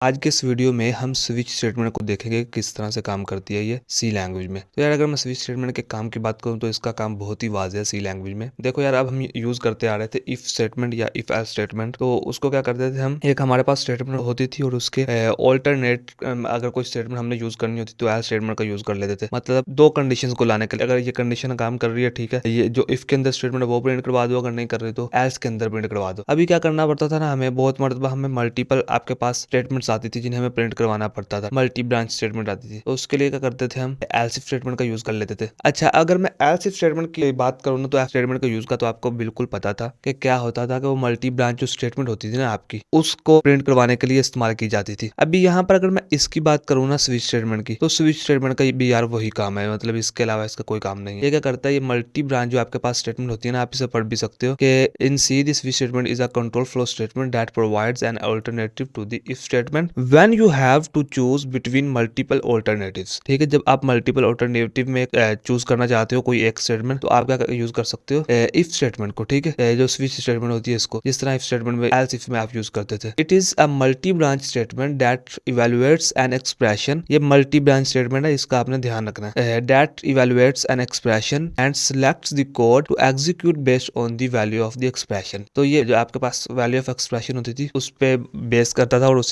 आज के इस वीडियो में हम स्विच स्टेटमेंट को देखेंगे किस तरह से काम करती है ये सी लैंग्वेज में। तो यार अगर मैं स्विच स्टेटमेंट के काम की बात करूं तो इसका काम बहुत ही वाज़ेह है सी लैंग्वेज में। देखो यार, अब हम यूज़ करते आ रहे थे इफ स्टेटमेंट या इफ एल्स स्टेटमेंट। तो उसको क्या करते थे हम, एक हमारे पास स्टेटमेंट होती थी और उसके ऑल्टरनेट अगर कोई स्टेटमेंट हमने यूज़ करनी होती तो एल्स स्टेटमेंट का यूज़ कर लेते थे। मतलब दो कंडीशन को लाने के लिए, अगर ये कंडीशन काम कर रही है, ठीक है, ये जो इफ के अंदर स्टेटमेंट है वो प्रिंट करवा दो, अगर नहीं कर रही तो एल्स के अंदर प्रिंट करवा दो। अभी क्या करना पड़ता था ना, हमें बहुत मरतबा हमें मल्टीपल आपके पास स्टेटमेंट्स आती थी जिन्हें हमें प्रिंट करवाना पड़ता था, मल्टी ब्रांच स्टेटमेंट आती थी। तो उसके लिए क्या करते थे, हम एल्स इफ स्टेटमेंट का यूज कर लेते थे। अच्छा, अगर मैं एल्स इफ स्टेटमेंट की बात करूँ ना, तो एल्स स्टेटमेंट का यूज का तो आपको बिल्कुल पता था कि क्या होता था, कि वो मल्टी ब्रांच जो स्टेटमेंट होती थी ना आपकी, उसको प्रिंट करवाने के लिए इस्तेमाल की जाती थी। अभी यहाँ पर अगर मैं इसकी बात करूँ ना स्विच स्टेटमेंट की, तो स्विच स्टेटमेंट का भी यार वही काम है, मतलब इसके अलावा इसका कोई काम नहीं है। ये क्या करता है, ये मल्टी ब्रांच जो आपके पास स्टेटमेंट होती है ना, आप इसे पढ़ भी सकते हो कि in C this switch statement is a control flow statement that provides an alternative to the if statement when you have to choose between multiple alternatives. ठीक है, जब आप मल्टीपल ऑल्टरनेटिव में चूज करना चाहते हो कोई एक स्टेटमेंट, तो आप क्या यूज कर सकते हो, इफ स्टेटमेंट को। ठीक है, जो स्विच स्टेटमेंट होती है इसको, जिस तरह इफ स्टेटमेंट में एल्स इफ में आप यूज करते थे। It is a multi branch statement that evaluates an expression. ये मल्टी ब्रांच स्टेटमेंट है, इसका आपने ध्यान रखना है। That evaluates an expression and selects the code to execute based on the value of the expression. तो ये जो आपके पास वैल्यू ऑफ एक्सप्रेशन होती थी उस पे बेस करता था और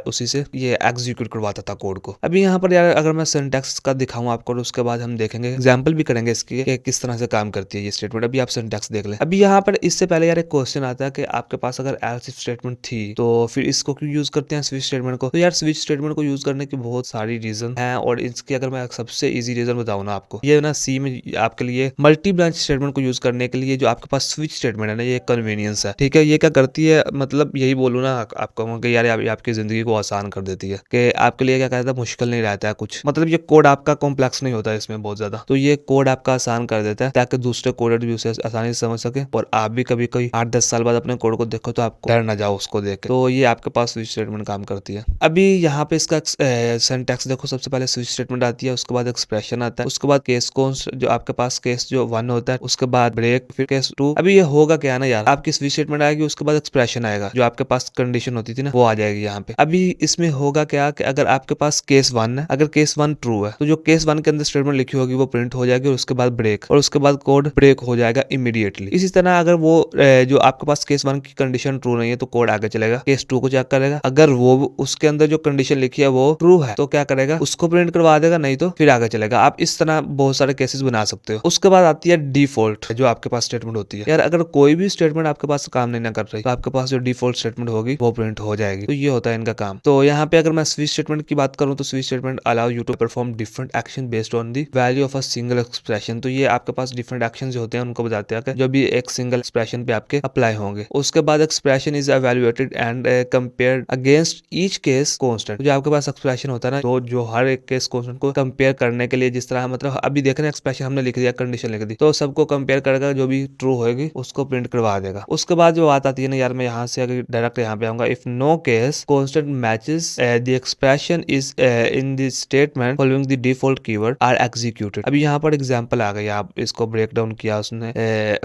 उसी से ये एग्जीक्यूट करवाता था कोड को। अभी यहाँ पर यार अगर मैं सिंटैक्स का दिखाऊं आपको, और उसके बाद हम देखेंगे, एग्जांपल भी करेंगे इसकी कि किस तरह से काम करती है ये स्टेटमेंट। अभी आप सिंटैक्स देख लें। अभी यहाँ पर इससे पहले यार एक क्वेश्चन आता है कि आपके पास अगर एल्स इफ स्टेटमेंट थी तो फिर इसको क्यों यूज करते हैं स्विच स्टेटमेंट को। तो यार स्विच स्टेटमेंट को यूज करने की बहुत सारी रीजन है, और इसकी अगर मैं सबसे इजी रीजन बताऊं ना आपको, ये ना सी में आपके लिए मल्टी ब्रांच स्टेटमेंट को यूज करने के लिए जो आपके पास स्विच स्टेटमेंट है ना, ये कन्वीनियंस है। ठीक है, ये क्या करती है, मतलब यही बोलूँ ना आपको कि यार आपकी जिंदगी को आसान कर देती है, कि आपके लिए क्या कहता है, मुश्किल नहीं रहता है कुछ। मतलब ये कोड आपका कॉम्प्लेक्स नहीं होता है इसमें बहुत ज्यादा, तो ये कोड आपका आसान कर देता है ताकि दूसरे कोडर भी उसे आसानी से समझ सके, और आप भी कभी कोई 8-10 साल बाद अपने कोड को देखो तो आपको डर ना जाओ उसको देख के। तो ये आपके पास स्विच स्टेटमेंट काम करती है। अभी यहाँ पे इसका सिंटैक्स देखो, सबसे पहले स्विच स्टेटमेंट आती है, उसके बाद एक्सप्रेशन आता है, उसके बाद केस कॉन्स्ट, जो आपके पास केस जो 1 होता है, उसके बाद ब्रेक, फिर केस 2। अभी ये होगा क्या ना यार, आपकी स्विच स्टेटमेंट आएगी, उसके बाद एक्सप्रेशन आएगा, जो आपके पास कंडीशन होती थी ना वो आ जाएगी यहाँ पे। अभी इसमें होगा क्या कि अगर आपके पास केस 1 है, अगर केस 1 ट्रू है तो जो केस 1 के अंदर स्टेटमेंट लिखी होगी वो प्रिंट हो जाएगी, और उसके बाद ब्रेक, और उसके बाद कोड ब्रेक हो जाएगा इमीडिएटली। इसी तरह अगर वो जो आपके पास केस 1 की कंडीशन ट्रू नहीं है तो कोड आगे चलेगा, केस 2 को चेक करेगा, अगर वो उसके अंदर जो कंडीशन लिखी है वो ट्रू है तो क्या करेगा, उसको प्रिंट करवा देगा, नहीं तो फिर आगे चलेगा। आप इस तरह बहुत सारे केसेस बना सकते हो। उसके बाद आती है डिफॉल्ट, जो आपके पास स्टेटमेंट होती है। यार अगर कोई भी स्टेटमेंट आपके पास काम नहीं ना कर रही तो आपके पास जो डिफॉल्ट स्टेटमेंट होगी वो प्रिंट हो जाएगी। तो ये होता है इनका काम। तो यहाँ पे अगर मैं स्विच स्टेटमेंट की बात करूँ तो switch statement allow you to perform different action based on the value of a single expression. तो ये आपके पास डिफरेंट एक्शन जो होते हैं उनको बताते हैं कि जो भी एक सिंगल एक्सप्रेशन पे आपके अप्लाई होंगे। उसके बाद expression is evaluated and compared against each case constant. जो आपके पास एक्सप्रेशन होता है ना, तो जो हर एक केस कांस्टेंट को कंपेयर करने के लिए, जिस तरह मतलब अभी देख रहे हैं एक्सप्रेशन हमने लिख दिया, कंडीशन लिख दी, तो सबको कंपेयर करके जो भी ट्रू होगी उसको प्रिंट करवा देगा। उसके बाद जो बात आती है ना यार, मैं यहाँ से अगर डायरेक्ट यहाँ पे आऊंगा, if no case constant matches the expression is in the statement following the default keyword are executed. अभी यहाँ पर एग्जांपल आ गई, आप इसको ब्रेक डाउन किया, उसने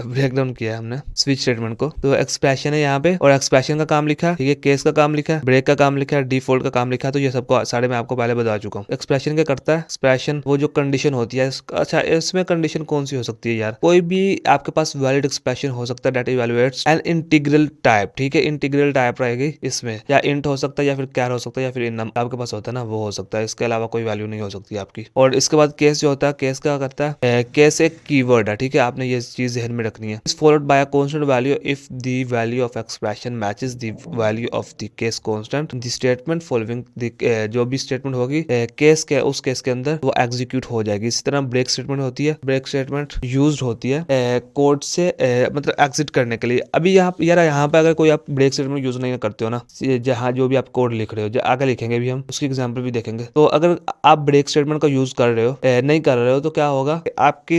ब्रेक डाउन किया हमने स्विच स्टेटमेंट को। तो एक्सप्रेशन है यहाँ पे, और एक्सप्रेशन का काम लिखा है, ठीक है, केस का काम लिखा है, ब्रेक का काम लिखा है, डिफॉल्ट का काम लिखा है। तो ये सबको सारे मैं आपको पहले बता चुका हूँ। एक्सप्रेशन क्या करता है, एक्सप्रेशन वो जो कंडीशन होती है, अच्छा इसमें कंडीशन कौन सी हो सकती है यार, कोई भी आपके पास वैलिड एक्सप्रेशन हो सकता है दैट इवैल्यूएट्स एन इंटीग्रल टाइप। ठीक है, इंटीग्रल टाइप रहेगी इसमें, या इंट हो सकता है, या फिर कैर हो सकता है, या फिर इन आपके पास होता है ना वो हो सकता है। इसके अलावा कोई वैल्यू नहीं हो सकती आपकी। और इसके बाद केस जो होता है, केस क्या करता है, केस एक कीवर्ड है, ठीक है, आपने ये चीज ध्यान में रखनी है। Followed by a constant value if the value of expression matches the value of the case constant the statement following the, जो भी स्टेटमेंट होगी केस के उस केस के अंदर वो एग्जीक्यूट हो जाएगी। इसी तरह ब्रेक स्टेटमेंट होती है, ब्रेक स्टेटमेंट यूज्ड होती है कोड से मतलब एग्जिट करने के लिए। अभी यहाँ पे अगर कोई आप ब्रेक स्टेटमेंट यूज नहीं करते हो ना, जहाँ जो भी आप कोड लिख रहे हो, जो आगे लिखेंगे भी हम, उसकी एग्जांपल भी देखेंगे। तो अगर आप ब्रेक स्टेटमेंट का यूज कर रहे हो, नहीं कर रहे हो, तो क्या होगा, आपकी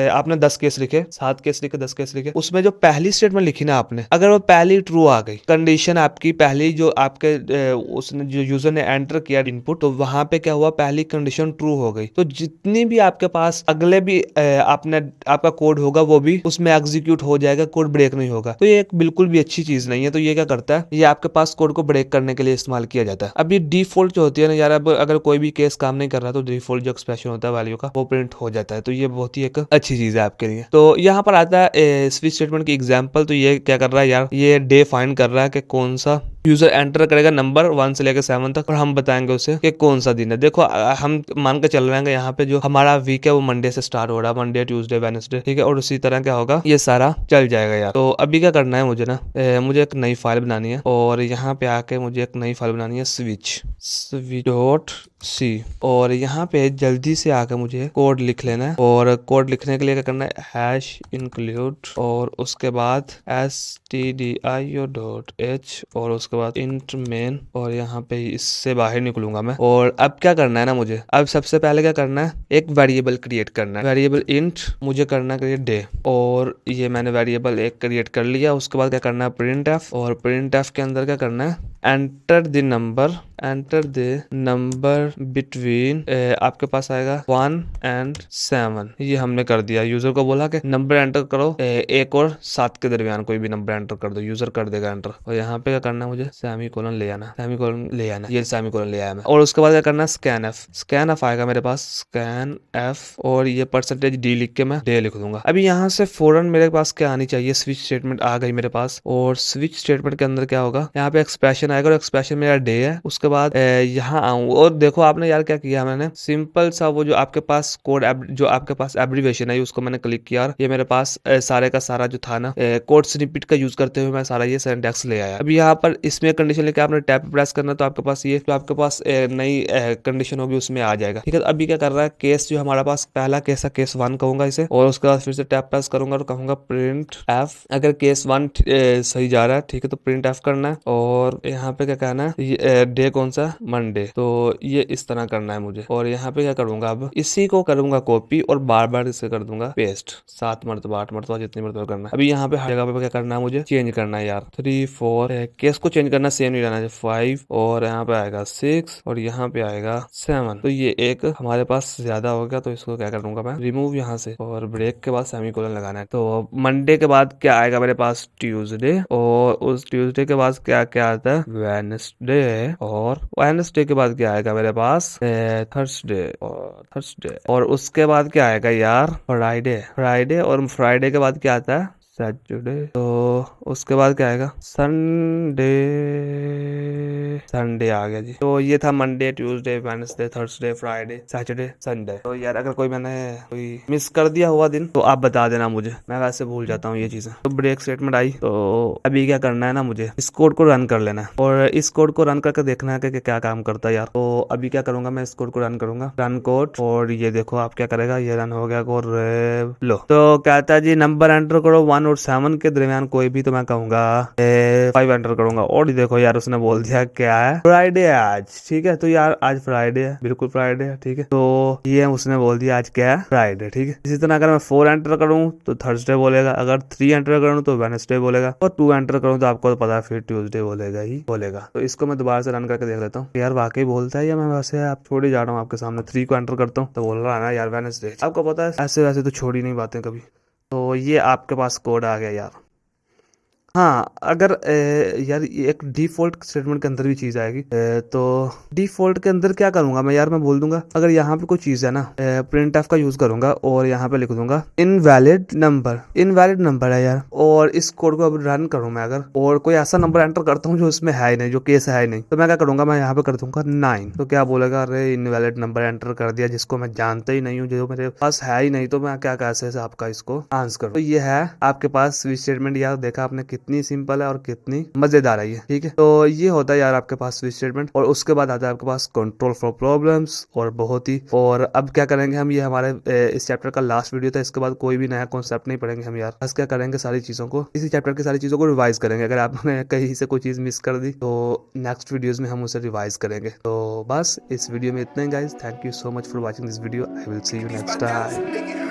आपने 10 केस लिखे, 7 केस लिखे, 10 केस लिखे, उसमें जो पहली स्टेटमेंट लिखी ना आपने, अगर वो पहली ट्रू आ गई, कंडीशन आपकी पहली जो आपके उसने जो यूजर ने एंटर किया इनपुट, तो वहां पे क्या हुआ, पहली कंडीशन ट्रू हो गई, तो जितनी भी आपके पास अगले भी आपने आपका कोड होगा वो भी उसमें एग्जीक्यूट हो जाएगा, कोड ब्रेक नहीं होगा। तो ये एक बिल्कुल भी अच्छी चीज नहीं है। तो ये क्या करता है, ये आपके पास कोड को ब्रेक करने के लिए इस्तेमाल किया जाता है। अभी डिफॉल्ट जो होती है ना यार, अब अगर कोई भी केस काम नहीं कर रहा तो डिफॉल्ट जो एक्सप्रेशन होता है वैल्यू का वो प्रिंट हो जाता है। तो ये बहुत ही एक अच्छी चीज है आपके लिए। तो यहाँ पर आता है स्विच स्टेटमेंट की एग्जांपल। तो ये क्या कर रहा है यार, ये डे फाइंड कर रहा है कि कौन सा यूजर एंटर करेगा नंबर 1 से लेकर 7 तक, और हम बताएंगे उसे कि कौन सा दिन है। देखो हम मान के चल रहे हैं यहाँ पे जो हमारा वीक है वो मंडे से स्टार्ट हो रहा है, मंडे ट्यूसडे वेडनेसडे, ठीक है। और उसी तरह क्या होगा, ये सारा चल जाएगा यार। तो अभी क्या करना है मुझे ना, मुझे एक नई फाइल बनानी है, और यहाँ पे आके मुझे एक नई फाइल बनानी है स्विच डॉट सी, और यहाँ पे जल्दी से आकर मुझे कोड लिख लेना है। और कोड लिखने के लिए क्या करना है, हैश इंक्लूड, और उसके बाद stdio.h, और उसके बाद इंट मेन, और यहाँ पे इससे बाहर निकलूंगा मैं। और अब क्या करना है ना मुझे, अब सबसे पहले क्या करना है, एक वेरिएबल क्रिएट करना है, वेरिएबल इंट मुझे करना क्रिएट डे, और ये मैंने वेरिएबल एक क्रिएट कर लिया। उसके बाद क्या करना है प्रिंट एफ, और प्रिंट एफ के अंदर क्या करना है, एंटर द नंबर बिटवीन, आपके पास आएगा 1 and 7। ये हमने कर दिया। यूजर को बोला कि नंबर एंटर करो 1 और 7 के दरमियान कोई भी नंबर एंटर कर दो, यूजर कर देगा एंटर। और यहाँ पे क्या करना है, मुझे सेमीकोलन ले आना, ये सेमीकोलन ले आया मैं। और उसके बाद क्या करना है, स्कैन एफ आएगा मेरे पास, स्कैन एफ, और ये %d लिख के मैं डे लिख दूंगा। अभी यहाँ से फौरन मेरे पास क्या आनी चाहिए, स्विच स्टेटमेंट आ गई मेरे पास। और स्विच स्टेटमेंट के अंदर क्या होगा, यहाँ पे एक्सप्रेशन आएगा, और एक्सप्रेशन मेरा डे है। उसके बाद यहाँ आऊँ, और देखो आपने यार क्या किया, मैंने सिंपल सा वो जो आपके पास कोड जो आपके पास एब्रीविएशन है उसको मैंने क्लिक किया, और ये मेरे पास सारे का सारा जो था ना कोड स्निपेट का यूज करते हुए मैं सारा ये सिंटैक्स ले आया। अभी यहाँ पर इसमें कंडीशन लेके आपने टैब प्रेस करना, तो आपके पास ये जो आपके पास नई कंडीशन होगी उसमें आ जाएगा, ठीक है। अभी क्या कर रहा है, केस जो हमारा पास पहला केस है, केस 1 कहूंगा इसे, और उसके बाद फिर से टैब प्रेस करूंगा और कहूंगा प्रिंट एफ। अगर केस 1 सही जा रहा है, ठीक है, तो प्रिंट एफ करना है। और यहाँ पे क्या कहना है, डे कौन सा, मंडे। तो ये इस तरह करना है मुझे। और यहाँ पे क्या करूंगा, अब इसी को करूंगा कॉपी, और बार बार इसे कर दूंगा पेस्ट, 7 मरतबा 8 मरतबा जितनी मरतबा करना है। अभी यहाँ पे हर जगह पे क्या करना है, मुझे चेंज करना है यार, 3 4 केस को चेंज करना, सेम नहीं रहना है, 5, और यहाँ पे आएगा 6, और यहाँ पे आएगा 7। तो ये एक हमारे पास ज्यादा हो गया, तो इसको क्या करूंगा मैं, रिमूव यहाँ से, और ब्रेक के बाद सेमीकोलन लगाना है। तो मंडे के बाद क्या आएगा मेरे पास, ट्यूसडे, और उस ट्यूसडे के बाद क्या क्या आता है, वेडनेसडे, और वेडनेसडे के बाद क्या आएगा मेरे पास, थर्सडे, और उसके बाद क्या आएगा यार, फ्राइडे, और फ्राइडे के बाद क्या आता है, सैटरडे। तो उसके बाद क्या आएगा, संडे आ गया जी। तो ये था Monday, Tuesday, Wednesday, Thursday, Friday, Saturday, Sunday. तो यार अगर मैंने कोई मिस कर दिया हुआ दिन तो आप बता देना मुझे, मैं वैसे भूल जाता हूँ ये चीजें। तो ब्रेक स्टेटमेंट आई, तो अभी क्या करना है ना, मुझे इस कोड को रन कर लेना है, और इस कोड को रन करके देखना है कि क्या काम करता है यार। तो अभी क्या करूंगा, मैं इस कोड को रन करूंगा, रन कोड, और ये देखो आप क्या करेगा, ये रन हो गया कोड। लो, तो कहता है जी नंबर एंटर करो 1 और 7 के दरमियान कोई भी, तो मैं कहूंगा 5 एंटर करूंगा। और देखो यार उसने बोल दिया क्या है, फ्राइडे है आज, ठीक है। तो यार आज फ्राइडे है, बिल्कुल फ्राइडे है, ठीक है। तो ये उसने बोल दिया आज क्या है, फ्राइडे, ठीक है। इसी तरह अगर मैं 4 एंटर करूँ तो थर्सडे बोलेगा, अगर 3 एंटर करूँ तो वेडनेसडे बोलेगा, और 2 एंटर करूँ तो आपको तो पता है फिर ट्यूसडे बोलेगा ही बोलेगा। तो इसको मैं दोबारा से रन करके देख लेता हूँ यार वाकई बोलता है, या मैं वैसे आप छोड़ ही जा रहा हूँ आपके सामने। 3 को एंटर करता हूँ तो बोल रहा है ना यार वेडनेसडे। आपको पता है ऐसे वैसे तो छोड़ी नहीं बातें कभी। तो ये आपके पास कोड आ गया यार। हाँ, अगर यार ये एक डिफॉल्ट स्टेटमेंट के अंदर भी चीज आएगी, तो डिफॉल्ट के अंदर क्या करूंगा मैं यार, मैं बोल दूंगा अगर यहाँ पे कोई चीज है ना, प्रिंट एफ का यूज करूंगा, और यहाँ पे लिख दूंगा इनवैलिड नंबर है यार। और इस कोड को अब रन करूं मैं अगर, और कोई ऐसा नंबर एंटर करता हूँ जो उसमें है ही नहीं, जो केस है ही नहीं, तो मैं क्या करूंगा, मैं यहाँ पे कर दूंगा 9। तो क्या बोलेगा, अरे इनवैलिड नंबर एंटर कर दिया, जिसको मैं जानता ही नहीं हूँ, जो मेरे पास है ही नहीं, तो मैं क्या कैसे से आपका इसको आंसर करूँ। तो ये है आपके पास स्विच स्टेटमेंट। यार देखा आपने कितनी सिंपल है और कितनी मजेदार है ये, ठीक है। तो ये होता है यार आपके पास स्विच स्टेटमेंट। और उसके बाद आता है आपके पास कंट्रोल फॉर प्रॉब्लम्स, और बहुत ही, और अब क्या करेंगे हम, ये हमारे इस चैप्टर का लास्ट वीडियो था, इसके बाद कोई भी नया कॉन्सेप्ट नहीं पढ़ेंगे हम यार। बस क्या करेंगे, सारी चीजों को, इसी चैप्टर की सारी चीजों को रिवाइज करेंगे। अगर आपने कहीं से कोई चीज मिस कर दी तो नेक्स्ट वीडियोस में हम उसे रिवाइज करेंगे। तो बस इस वीडियो में इतना ही guys. Thank you so much for watching this video. I will see you next time.